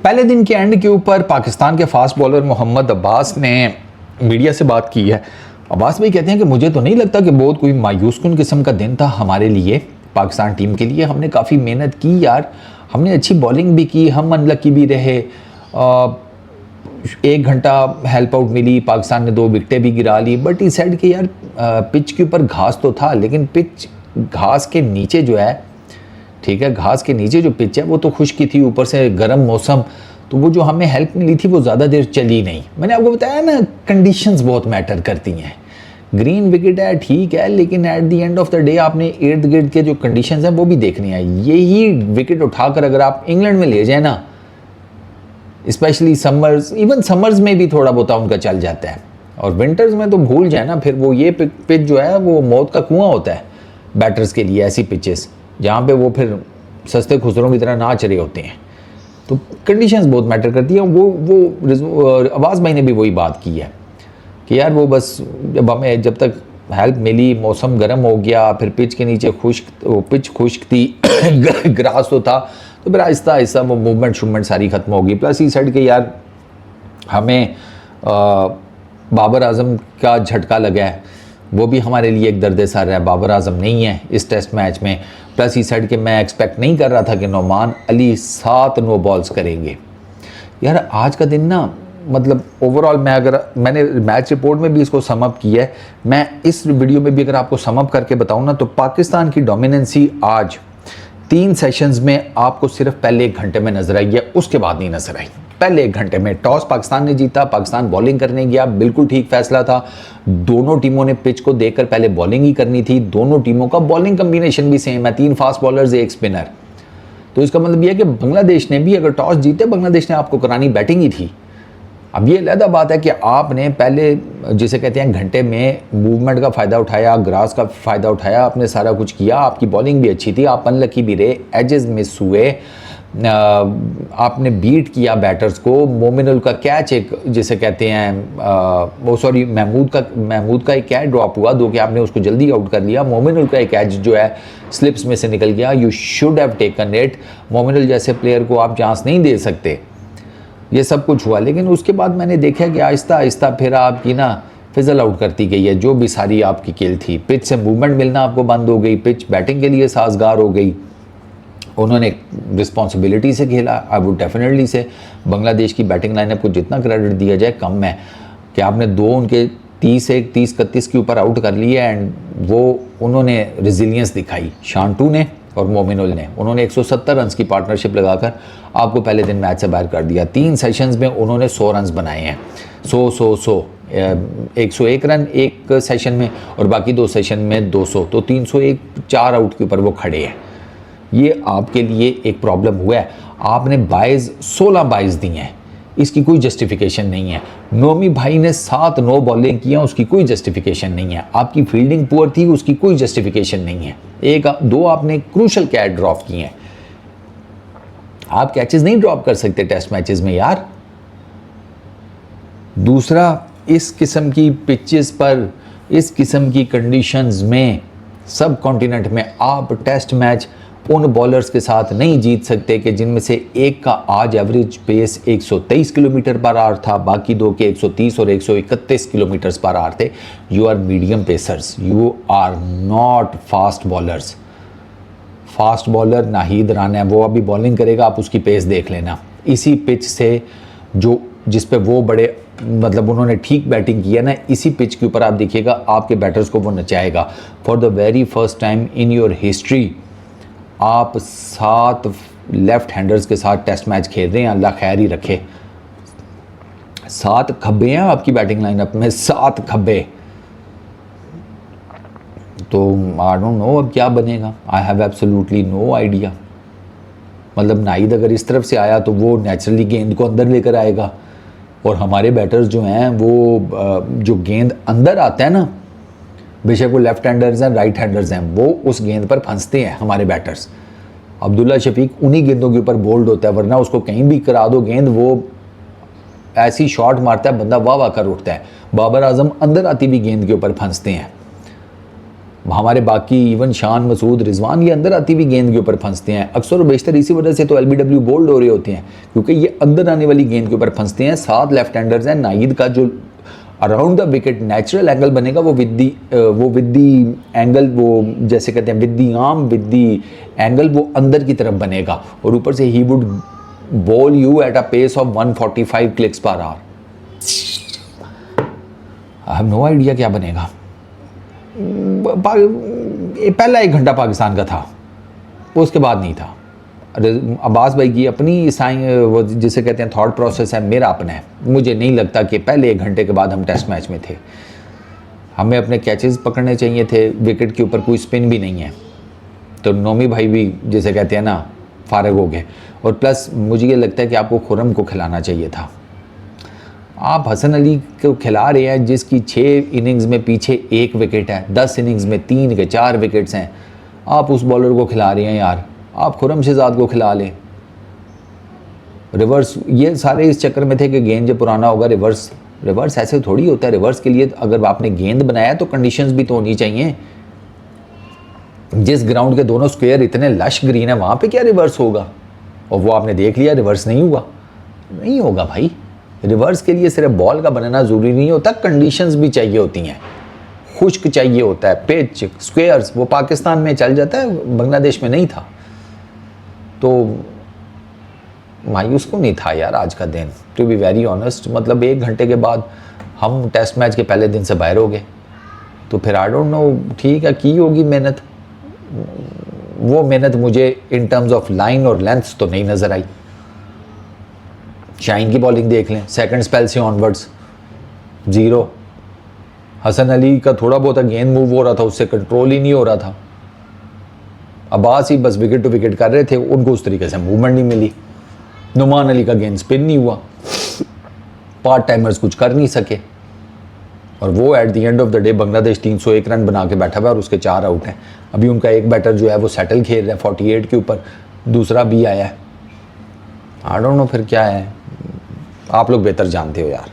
पहले दिन के एंड के ऊपर पाकिस्तान के फास्ट बॉलर मोहम्मद अब्बास ने मीडिया से बात की है। अब्बास भाई कहते हैं कि मुझे तो नहीं लगता कि बहुत कोई मायूसकुन किस्म का दिन था हमारे लिए, पाकिस्तान टीम के लिए। हमने काफ़ी मेहनत की यार, हमने अच्छी बॉलिंग भी की, हम अनलकी भी रहे। 1 घंटा हेल्प आउट मिली, पाकिस्तान ने 2 विकेटें भी गिरा ली। बट इस साइड के यार पिच के ऊपर घास तो था, लेकिन पिच घास के नीचे जो है, ठीक है, घास के नीचे जो पिच है वो तो खुश्की थी, ऊपर से गर्म मौसम, तो वो जो हमें हेल्प मिली थी वो ज़्यादा देर चली नहीं। मैंने आपको बताया ना, कंडीशंस बहुत मैटर करती हैं। ग्रीन विकेट है ठीक है, लेकिन at the end of the day आपने इर्द गिर्द के जो कंडीशंस हैं वो भी देखनी है। यही विकेट उठाकर अगर आप इंग्लैंड में ले जाए ना, स्पेशली समर्स, इवन समर्स में भी थोड़ा बहुत उनका चल जाता है, और विंटर्स में तो भूल जाए ना, फिर वो ये पिच जो है वो मौत का कुआं होता है बैटर्स के लिए। ऐसी पिचेस जहाँ पे वो फिर सस्ते खुसरों की तरह नाच रहे होते हैं, तो कंडीशंस बहुत मैटर करती है। वो अब्बास भाई ने भी वही बात की है कि यार वो बस जब तक हेल्प मिली, मौसम गर्म हो गया, फिर पिच के नीचे पिच खुश्क थी ग्रास तो था, तो फिर आहिस्ता आहिस्ता वो मूवमेंट सारी ख़त्म होगी। प्लस इस साइड के यार हमें बाबर आजम का झटका लगा है, वो भी हमारे लिए एक दर्द सर है। बाबर आजम नहीं है इस टेस्ट मैच में। प्लस इस साइड के मैं एक्सपेक्ट नहीं कर रहा था कि नोमान अली 7 नो बॉल्स करेंगे। यार आज का दिन ना, मतलब ओवरऑल मैंने मैच रिपोर्ट में भी इसको समअप किया है, मैं इस वीडियो में भी अगर आपको समअप करके बताऊं ना, तो पाकिस्तान की डोमिनेंसी आज 3 सेशंस में आपको सिर्फ पहले 1 घंटे में नजर आई है, उसके बाद नहीं नजर आई। पहले 1 घंटे में टॉस पाकिस्तान ने जीता, पाकिस्तान बॉलिंग करने गया, बिल्कुल ठीक फैसला था। दोनों टीमों ने पिच को देखकर पहले बॉलिंग ही करनी थी। दोनों टीमों का बॉलिंग कम्बिनेशन भी सेम है, 3 फास्ट बॉलर्स 1 स्पिनर। तो इसका मतलब यह है कि बांग्लादेश ने भी अगर टॉस जीते, बांग्लादेश ने आपको करानी बैटिंग ही थी। अब ये अलग बात है कि आपने पहले, जिसे कहते हैं, घंटे में मूवमेंट का फ़ायदा उठाया, ग्रास का फ़ायदा उठाया, आपने सारा कुछ किया, आपकी बॉलिंग भी अच्छी थी, आप अनलकी भी रहे, एजेस मिस हुए, आपने बीट किया बैटर्स को। मोमिनुल का कैच, एक जिसे कहते हैं वो सॉरी महमूद का एक कैच ड्रॉप हुआ, दो कि आपने उसको जल्दी आउट कर लिया। मोमिनुल का एक कैच जो है स्लिप्स में से निकल गया, you should have taken it. Mominul जैसे प्लेयर को आप चांस नहीं दे सकते। ये सब कुछ हुआ, लेकिन उसके बाद मैंने देखा कि आहिस्ता आहिस्ता फिर आपकी ना फिजल आउट करती गई है जो भी सारी आपकी खेल थी। पिच से मूवमेंट मिलना आपको बंद हो गई, पिच बैटिंग के लिए साजगार हो गई। उन्होंने रिस्पॉन्सिबिलिटी से खेला। आई वुड डेफिनेटली से बांग्लादेश की बैटिंग लाइनअप को जितना क्रेडिट दिया जाए कम है, कि आपने 2 उनके 30-31 के ऊपर आउट कर लिए, एंड वो उन्होंने रेजिलियंस दिखाई, शांटू ने और मोमिनुल ने। उन्होंने 170 रन की पार्टनरशिप लगाकर आपको पहले दिन मैच से बाहर कर दिया। 3 सेशंस में उन्होंने 100 रन बनाए हैं, 101 रन एक सेशन में और बाकी 2 सेशन में 200, तो 301 4 आउट के ऊपर वो खड़े हैं। ये आपके लिए एक प्रॉब्लम हुआ है। आपने 16 बाइज दी हैं, इसकी कोई जस्टिफिकेशन नहीं है। नोमी भाई ने 7 नो बॉलिंग किया, उसकी कोई जस्टिफिकेशन नहीं है। आपकी फील्डिंग पुअर थी, उसकी कोई जस्टिफिकेशन नहीं है। 1-2 आपने क्रूशल कैच ड्रॉप किए हैं। आप कैचेस नहीं ड्रॉप कर सकते टेस्ट मैचेस में यार। दूसरा, इस किस्म की पिचेस पर, इस किस्म की कंडीशंस में, सब कॉन्टिनेंट में आप टेस्ट मैच उन बॉलर्स के साथ नहीं जीत सकते कि जिनमें से एक का आज average pace 123 kilometre per hour था, बाकी 2 के 130 और 131 किलोमीटर पर आवर थे। You are medium pacers, you are not fast bowlers. Fast bowler Nahid Rana है, वो अभी बॉलिंग करेगा, आप उसकी पेस देख लेना। इसी पिच से जिस पे वो बड़े, मतलब उन्होंने ठीक बैटिंग की है ना, इसी पिच के ऊपर आप देखिएगा आपके बैटर्स को वो नचाएगा। For the very first time in your history आप 7 लेफ्ट हैंडर्स के साथ टेस्ट मैच खेल रहे हैं, अल्लाह खैर ही रखे। 7 खब्बे हैं आपकी बैटिंग लाइनअप में, 7 खब्बे। तो आई डोंट नो अब क्या बनेगा। I have absolutely no idea. मतलब नाहिद अगर इस तरफ से आया तो वो नेचुरली गेंद को अंदर लेकर आएगा, और हमारे बैटर्स जो हैं वो जो गेंद अंदर आता है ना, बेशक वो लेफ्ट हैंडर्स हैं, राइट हैंडर्स हैं, वो उस गेंद पर फंसते हैं हमारे बैटर्स। अब्दुल्ला शफीक उन्हीं गेंदों के ऊपर बोल्ड होता है, वरना उसको कहीं भी करा दो गेंद, वो ऐसी शॉट मारता है बंदा वाह वाह कर उठता है। बाबर आजम अंदर आती भी गेंद के ऊपर फंसते हैं। हमारे बाकी इवन शान, मसूद, रिजवान, ये अंदर आती भी गेंद के ऊपर फंसते हैं। अक्सर और बेशतर इसी वजह से तो LBW बोल्ड हो रहे होते हैं, क्योंकि ये अंदर आने वाली गेंद के ऊपर फंसते हैं। 7 लेफ्ट हैंडर्स हैं, नाहिद का जो around the wicket natural angle बनेगा वो विद दी एंगल, वो जैसे कहते हैं with the arm, with the angle वो अंदर की तरफ बनेगा, और ऊपर से ही would bowl you at a pace of 145 clicks per hour. I have no idea क्या बनेगा। पहला 1 घंटा पाकिस्तान का था, उसके बाद नहीं था। अब्बास भाई की अपनी वो जिसे कहते हैं थॉट प्रोसेस है, मेरा अपना है। मुझे नहीं लगता कि पहले 1 घंटे के बाद हम टेस्ट मैच में थे। हमें अपने कैचेस पकड़ने चाहिए थे, विकेट के ऊपर कोई स्पिन भी नहीं है, तो नोमी भाई भी जिसे कहते हैं ना फारग हो गए। और प्लस मुझे ये लगता है कि आपको खुरम को खिलाना चाहिए था। आप हसन अली को खिला रहे हैं जिसकी 6 इनिंग्स में पीछे 1 विकेट है, 10 इनिंग्स में 3 के 4 विकेट्स हैं। आप उस बॉलर को खिला रहे हैं यार, आप खुरम शहजाद को खिला लें। रिवर्स, ये सारे इस चक्कर में थे कि गेंद जब पुराना होगा रिवर्स ऐसे थोड़ी होता है। रिवर्स के लिए अगर आपने गेंद बनाया तो कंडीशंस भी तो होनी चाहिए। जिस ग्राउंड के दोनों स्क्वायर इतने लश ग्रीन है वहाँ पे क्या रिवर्स होगा? और वो आपने देख लिया, रिवर्स नहीं हुआ, नहीं होगा भाई। रिवर्स के लिए सिर्फ बॉल का बनना ज़रूरी नहीं होता, कंडीशंस भी चाहिए होती हैं। खुश्क चाहिए होता है, पिच, स्क्वायर्स, वो पाकिस्तान में चल जाता है, बांग्लादेश में नहीं था। तो मायूस को नहीं था यार आज का दिन, टू बी वेरी ऑनेस्ट। मतलब 1 घंटे के बाद हम टेस्ट मैच के पहले दिन से बाहर हो गए, तो फिर आई डोंट नो, ठीक है की होगी मेहनत, वो मेहनत मुझे इन टर्म्स ऑफ लाइन और लेंथ तो नहीं नज़र आई। शाहीन की बॉलिंग देख लें, सेकंड स्पेल से ऑनवर्ड्स 0। हसन अली का थोड़ा बहुत गेंद मूव हो रहा था, उससे कंट्रोल ही नहीं हो रहा था। अब्बास ही बस विकेट टू विकेट कर रहे थे, उनको उस तरीके से मूवमेंट नहीं मिली। नुमान अली का गेंद स्पिन नहीं हुआ, पार्ट टाइमर्स कुछ कर नहीं सके, और वो at the end of the day Bangladesh 301 run बना के बैठा हुआ और उसके 4 आउट हैं। अभी उनका एक बैटर जो है वो सेटल खेल रहा है 48 के ऊपर, दूसरा भी आया है। आई डोंट नो फिर क्या है, आप लोग बेहतर जानते हो यार।